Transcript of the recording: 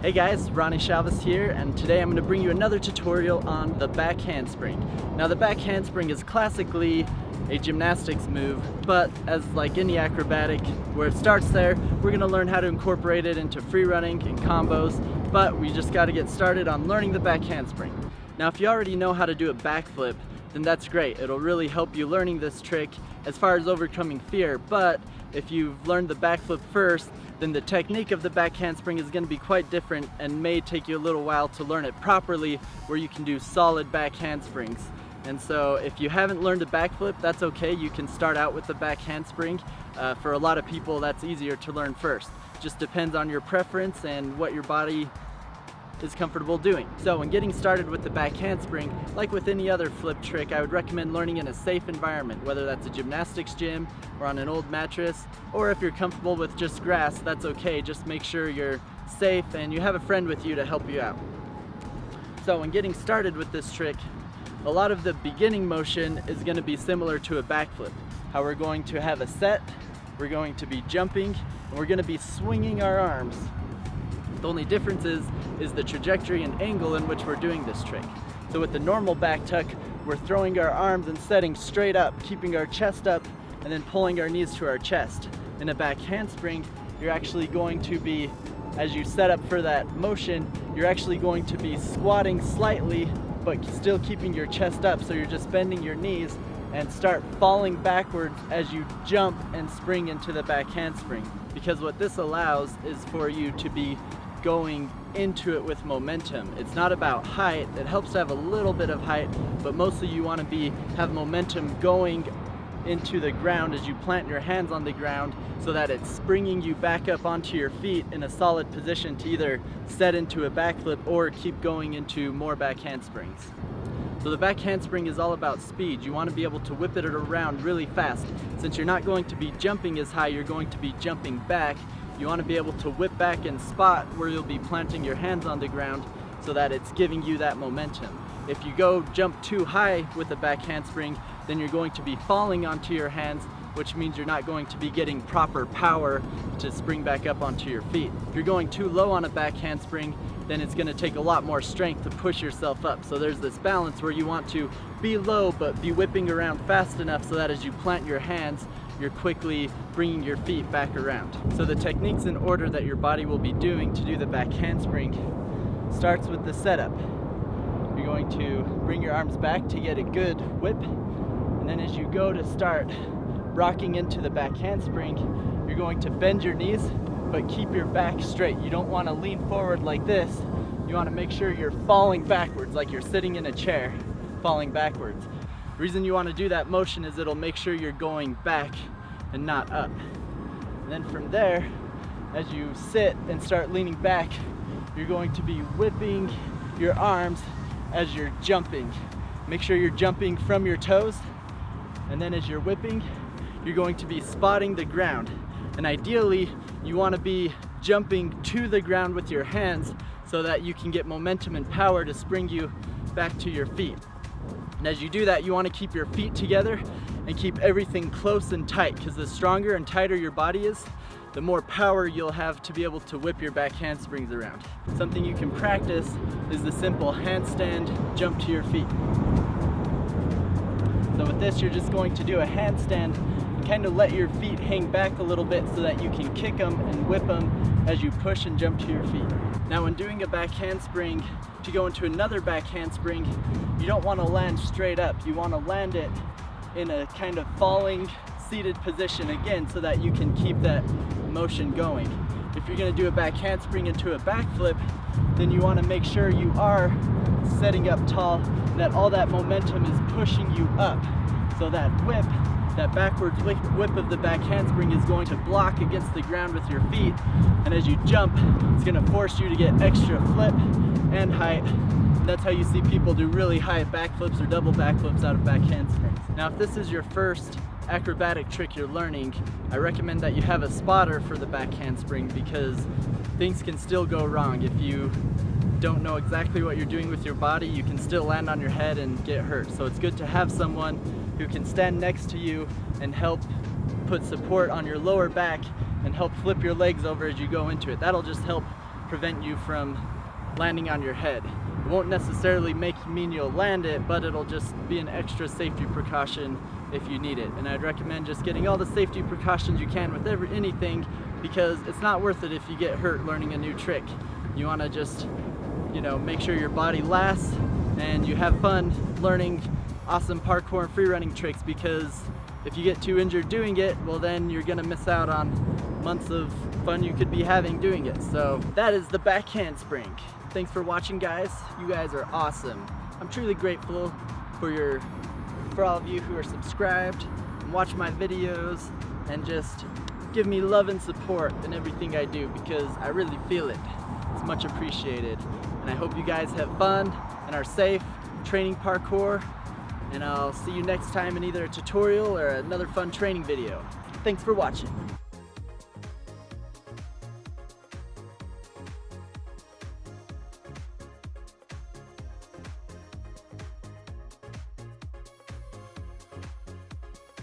Hey guys, Ronnie here, and today I'm going to bring you another tutorial on the back handspring. Now the back handspring is classically a gymnastics move, but as like any acrobatic, where it starts there, we're going to learn how to incorporate it into free running and combos, but we just got to get started on learning the back handspring. Now if you already know how to do a backflip, then that's great. It'll really help you learning this trick as far as overcoming fear, but if you've learned the backflip first, then the technique of the back handspring is going to be quite different and may take you a little while to learn it properly, where you can do solid back handsprings. And so if you haven't learned a backflip, that's okay. You can start out with the back handspring. For a lot of people, that's easier to learn first. Just depends on your preference and what your body is comfortable doing. So when getting started with the back handspring, like with any other flip trick, I would recommend learning in a safe environment, whether that's a gymnastics gym or on an old mattress, or if you're comfortable with just grass, that's okay. Just make sure you're safe and you have a friend with you to help you out. So when getting started with this trick, a lot of the beginning motion is going to be similar to a backflip. How we're going to have a set, we're going to be jumping, and we're going to be swinging our arms. The only difference is the trajectory and angle in which we're doing this trick. So with the normal back tuck, we're throwing our arms and setting straight up, keeping our chest up, and then pulling our knees to our chest. In a back handspring, you're actually going to be, as you set up for that motion, you're actually going to be squatting slightly, but still keeping your chest up. So you're just bending your knees and start falling backwards as you jump and spring into the back handspring. Because what this allows is for you to be going into it with momentum. It's not about height. It helps to have a little bit of height, but mostly you want to have momentum going into the ground as you plant your hands on the ground, so that it's springing you back up onto your feet in a solid position to either set into a backflip or keep going into more back handsprings. So the back handspring is all about speed. You want to be able to whip it around really fast. Since you're not going to be jumping as high, you're going to be jumping back. You want to be able to whip back and spot where you'll be planting your hands on the ground so that it's giving you that momentum. If you go jump too high with a back handspring, then you're going to be falling onto your hands, which means you're not going to be getting proper power to spring back up onto your feet. If you're going too low on a back handspring, then it's going to take a lot more strength to push yourself up. So there's this balance where you want to be low but be whipping around fast enough so that as you plant your hands, you're quickly bringing your feet back around. So the techniques in order that your body will be doing to do the back handspring starts with the setup. You're going to bring your arms back to get a good whip, and then as you go to start rocking into the back handspring, you're going to bend your knees but keep your back straight. You don't want to lean forward like this. You want to make sure you're falling backwards, like you're sitting in a chair, falling backwards. The reason you want to do that motion is it'll make sure you're going back and not up. And then from there, as you sit and start leaning back, you're going to be whipping your arms as you're jumping. Make sure you're jumping from your toes, and then as you're whipping, you're going to be spotting the ground. And ideally, you want to be jumping to the ground with your hands so that you can get momentum and power to spring you back to your feet. And as you do that, you want to keep your feet together and keep everything close and tight, because the stronger and tighter your body is, the more power you'll have to be able to whip your back handsprings around. Something you can practice is the simple handstand jump to your feet. So with this, you're just going to do a handstand and kind of let your feet hang back a little bit so that you can kick them and whip them as you push and jump to your feet. Now when doing a back handspring, to go into another back handspring, you don't want to land straight up. You want to land it in a kind of falling seated position again, so that you can keep that motion going. If you're going to do a back handspring into a backflip, then you want to make sure you are setting up tall and that all that momentum is pushing you up. So that whip, that backwards whip of the back handspring is going to block against the ground with your feet, and as you jump, it's going to force you to get extra flip and height. And that's how you see people do really high backflips or double backflips out of back handsprings. Now if this is your first acrobatic trick you're learning, I recommend that you have a spotter for the back handspring, because things can still go wrong. If you don't know exactly what you're doing with your body, you can still land on your head and get hurt. So it's good to have someone who can stand next to you and help put support on your lower back and help flip your legs over as you go into it. That'll just help prevent you from landing on your head. It won't necessarily mean you'll land it, but it'll just be an extra safety precaution if you need it. And I'd recommend just getting all the safety precautions you can with anything, because it's not worth it if you get hurt learning a new trick. You want to just, you know, make sure your body lasts and you have fun learning awesome parkour and free running tricks, because if you get too injured doing it, well then you're gonna miss out on months of fun you could be having doing it. So that is the back handspring. Thanks for watching, guys. You guys are awesome. I'm truly grateful for all of you who are subscribed and watch my videos and just give me love and support in everything I do, because I really feel it. It's much appreciated. And I hope you guys have fun and are safe training parkour. And I'll see you next time in either a tutorial or another fun training video. Thanks for watching.